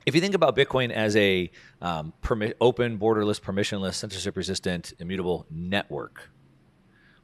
if you think about Bitcoin as a open, borderless, permissionless, censorship-resistant, immutable network,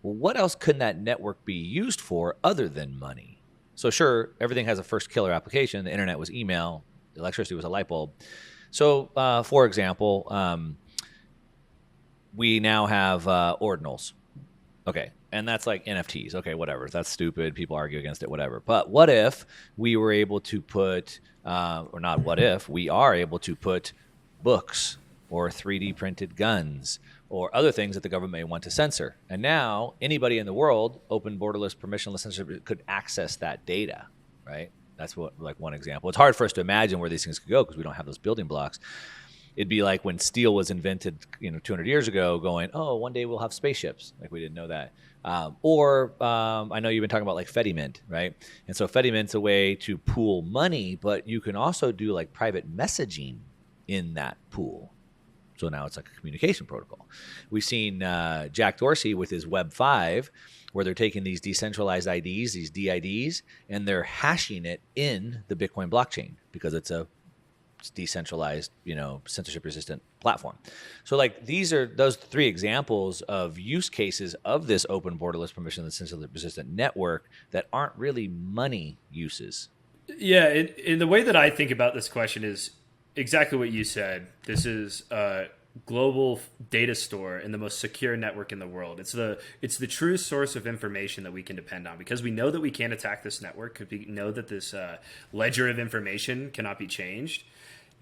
well, what else could that network be used for other than money? So sure, everything has a first killer application. The internet was email. Electricity was a light bulb. So, for example, we now have ordinals. Okay. And that's like NFTs. Okay, whatever. That's stupid. People argue against it, whatever. But what if we were able to put, or not what if, we are able to put books or 3D printed guns or other things that the government may want to censor. And now anybody in the world, open, borderless, permissionless censorship, could access that data, right? That's what, like, one example. It's hard for us to imagine where these things could go because we don't have those building blocks. It'd be like when steel was invented, 200 years ago, going, oh, one day we'll have spaceships. Like, we didn't know that. I know you've been talking about like Fedimint, right? And so Fedimint's a way to pool money, but you can also do like private messaging in that pool. So now it's like a communication protocol. We've seen Jack Dorsey with his Web 5, where they're taking these decentralized IDs, these DIDs, and they're hashing it in the Bitcoin blockchain because it's a decentralized, censorship-resistant platform. So like these are those three examples of use cases of this open, borderless, permissionless, censorship-resistant network that aren't really money uses. Yeah, in the way that I think about this question is exactly what you said. This is a global data store in the most secure network in the world. It's the true source of information that we can depend on because we know that we can't attack this network because we know that this ledger of information cannot be changed.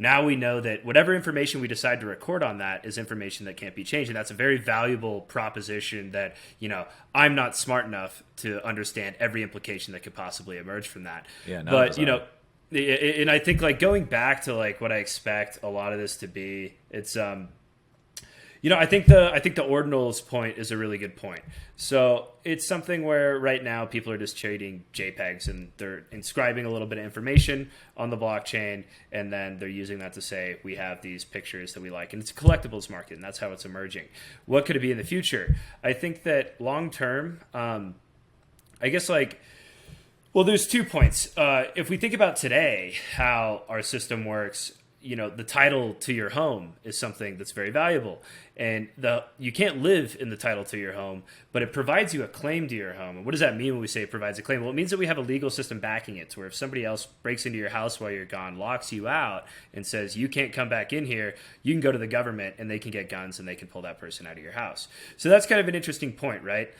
Now we know that whatever information we decide to record on that is information that can't be changed. And that's a very valuable proposition that, I'm not smart enough to understand every implication that could possibly emerge from that. Yeah, no, but, and I think like going back to like what I expect a lot of this to be, it's, I think the ordinals point is a really good point. So it's something where right now people are just trading JPEGs and they're inscribing a little bit of information on the blockchain, and then they're using that to say we have these pictures that we like, and it's a collectibles market, and that's how it's emerging. What could it be in the future? I think that long term, I guess there's 2 points. If we think about today how our system works, the title to your home is something that's very valuable, and you can't live in the title to your home, but it provides you a claim to your home. And what does that mean when we say it provides a claim? Well, it means that we have a legal system backing it, to where if somebody else breaks into your house while you're gone, locks you out, and says you can't come back in here, you can go to the government and they can get guns and they can pull that person out of your house. So that's kind of an interesting point, right?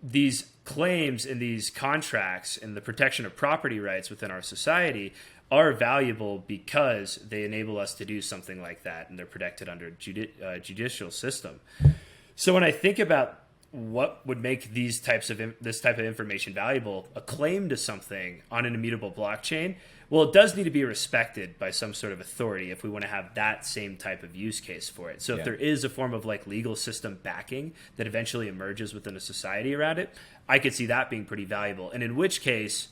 These claims and these contracts and the protection of property rights within our society are valuable because they enable us to do something like that, and they're protected under judicial system. So when I think about what would make this type of information valuable, a claim to something on an immutable blockchain, well, it does need to be respected by some sort of authority if we want to have that same type of use case for it. So if there is a form of like legal system backing that eventually emerges within a society around it, I could see that being pretty valuable. And in which case,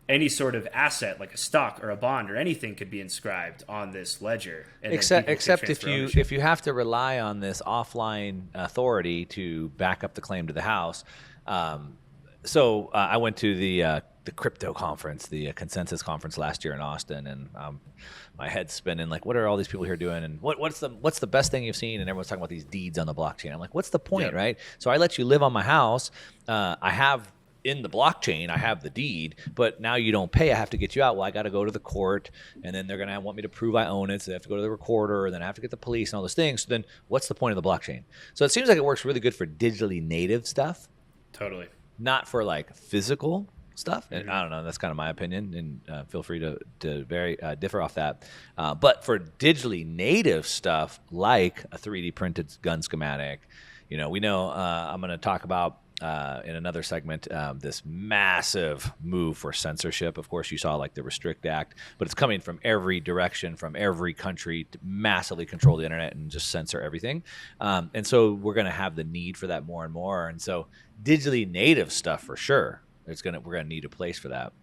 any sort of asset like a stock or a bond or anything could be inscribed on this ledger. And except if you have to rely on this offline authority to back up the claim to the house. So I went to the crypto conference, the consensus conference last year in Austin, and my head's spinning like, what are all these people here doing? And what's the best thing you've seen? And everyone's talking about these deeds on the blockchain. I'm like, what's the point, right? So I let you live on my house. I have in the blockchain, I have the deed, but now you don't pay. I have to get you out. Well, I got to go to the court, and then they're going to want me to prove I own it. So they have to go to the recorder, and then I have to get the police and all those things. So then what's the point of the blockchain? So it seems like it works really good for digitally native stuff. Totally. Not for like physical stuff. And I don't know. That's kind of my opinion, and feel free to differ off that. But for digitally native stuff, like a 3D printed gun schematic, we know I'm going to talk about in another segment, this massive move for censorship. Of course, you saw like the Restrict Act, but it's coming from every direction, from every country to massively control the internet and just censor everything. And so we're going to have the need for that more and more. And so digitally native stuff for sure, we're going to need a place for that.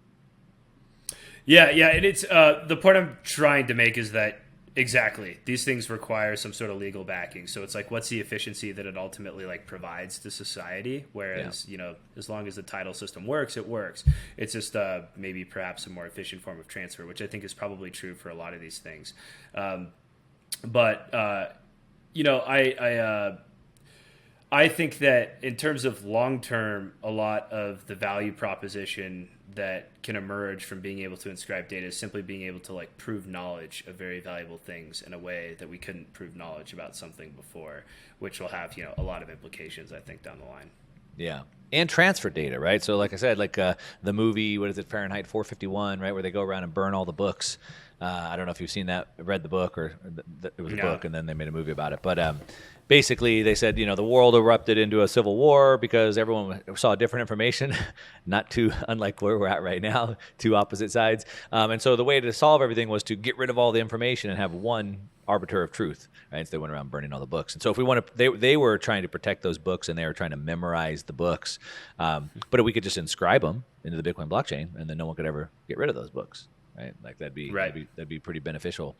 Yeah. And it's the point I'm trying to make is that Exactly. These things require some sort of legal backing. So it's like, what's the efficiency that it ultimately like provides to society? Whereas, as long as the title system works, it works. It's just maybe perhaps a more efficient form of transfer, which I think is probably true for a lot of these things. But I think that in terms of long term, a lot of the value proposition that can emerge from being able to inscribe data is simply being able to like prove knowledge of very valuable things in a way that we couldn't prove knowledge about something before, which will have a lot of implications, I think, down the line. Yeah. And transfer data, right? So like I said, like the movie, what is it, Fahrenheit 451, right, where they go around and burn all the books. I don't know if you've seen that, read the book, or it was a book and then they made a movie about it. But basically they said, the world erupted into a civil war because everyone saw different information, not too unlike where we're at right now, two opposite sides. And so the way to solve everything was to get rid of all the information and have one arbiter of truth, right? So they went around burning all the books. And so if we want to, they were trying to protect those books and they were trying to memorize the books. But if we could just inscribe them into the Bitcoin blockchain and then no one could ever get rid of those books, right? Like that'd be pretty beneficial.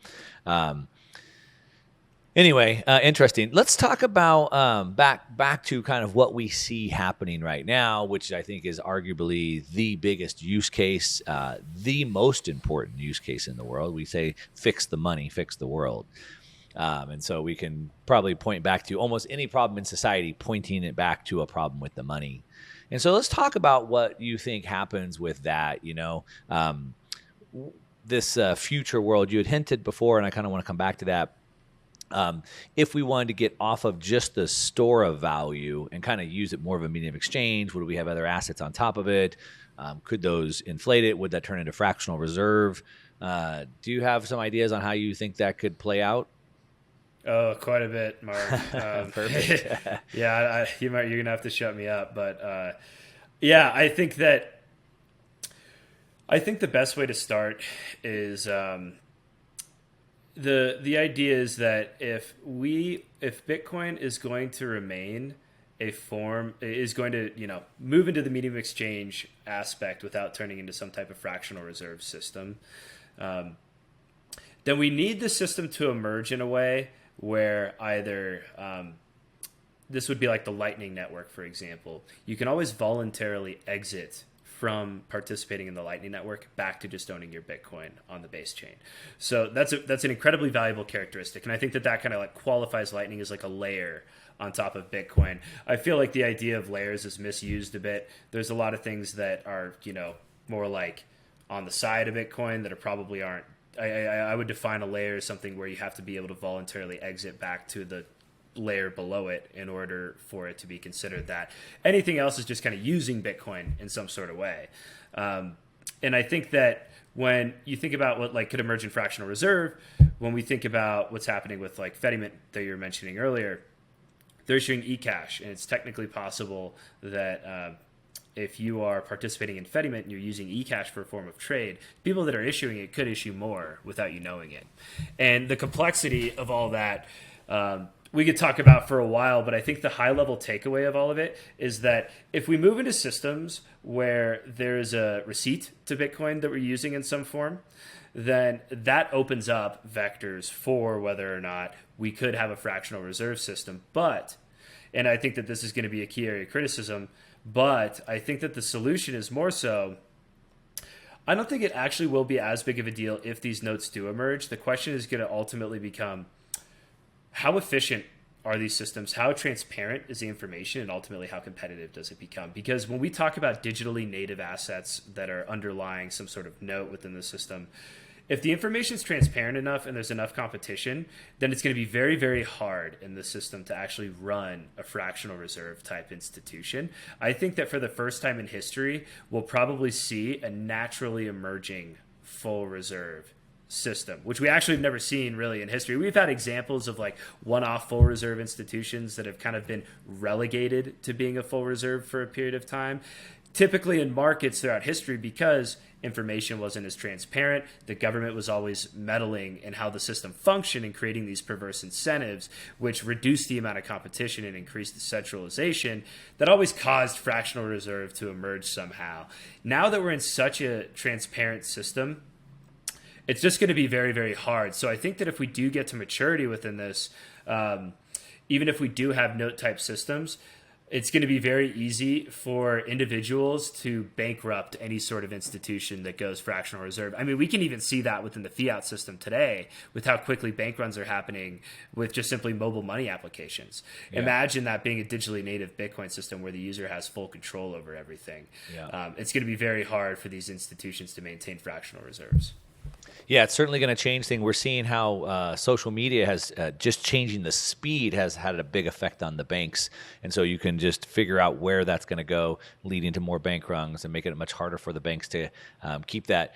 Anyway, interesting. Let's talk about back to kind of what we see happening right now, which I think is arguably the biggest use case, the most important use case in the world. We say fix the money, fix the world. And so we can probably point back to almost any problem in society, pointing it back to a problem with the money. And so let's talk about what you think happens with that, this future world. You had hinted before, and I kind of want to come back to that. If we wanted to get off of just the store of value and kind of use it more of a medium of exchange, would we have other assets on top of it? Could those inflate it? Would that turn into fractional reserve? Do you have some ideas on how you think that could play out? Oh, quite a bit, Mark. Perfect. Yeah, you're going to have to shut me up. But I think the best way to start is the idea is that if Bitcoin is going to remain is going to move into the medium of exchange aspect without turning into some type of fractional reserve system, then we need the system to emerge in a way where either this would be like the Lightning Network, for example. You can always voluntarily exit from participating in the Lightning Network back to just owning your Bitcoin on the base chain. So that's an incredibly valuable characteristic. And I think that kind of like qualifies Lightning as like a layer on top of Bitcoin. I feel like the idea of layers is misused a bit. There's a lot of things that are, more like on the side of Bitcoin that are probably aren't. I would define a layer as something where you have to be able to voluntarily exit back to the layer below it in order for it to be considered that. Anything else is just kind of using Bitcoin in some sort of way. And I think that when you think about what like could emerge in fractional reserve, when we think about what's happening with like Fedimint that you were mentioning earlier, they're issuing eCash, and it's technically possible that if you are participating in Fedimint and you're using eCash for a form of trade, people that are issuing it could issue more without you knowing it. And the complexity of all that, we could talk about for a while, but I think the high-level takeaway of all of it is that if we move into systems where there's a receipt to Bitcoin that we're using in some form, then that opens up vectors for whether or not we could have a fractional reserve system. And I think that this is going to be a key area of criticism, but I think that the solution is more so, I don't think it actually will be as big of a deal if these notes do emerge. The question is going to ultimately become, how efficient are these systems? How transparent is the information? And ultimately, how competitive does it become? Because when we talk about digitally native assets that are underlying some sort of note within the system, if the information is transparent enough and there's enough competition, then it's going to be very, very hard in the system to actually run a fractional reserve type institution. I think that for the first time in history, we'll probably see a naturally emerging full reserve system, which we actually have never seen really in history. We've had examples of like one-off full reserve institutions that have kind of been relegated to being a full reserve for a period of time, typically in markets throughout history, because information wasn't as transparent. The government was always meddling in how the system functioned and creating these perverse incentives, which reduced the amount of competition and increased the centralization that always caused fractional reserve to emerge somehow. Now that we're in such a transparent system, it's just going to be very, very hard. So I think that if we do get to maturity within this, even if we do have note type systems, it's going to be very easy for individuals to bankrupt any sort of institution that goes fractional reserve. I mean, we can even see that within the fiat system today with how quickly bank runs are happening with just simply mobile money applications. Yeah. Imagine that being a digitally native Bitcoin system where the user has full control over everything. Yeah. It's going to be very hard for these institutions to maintain fractional reserves. Yeah, it's certainly going to change things. We're seeing how social media has just changing the speed has had a big effect on the banks. And so you can just figure out where that's going to go, leading to more bank runs and making it much harder for the banks to keep that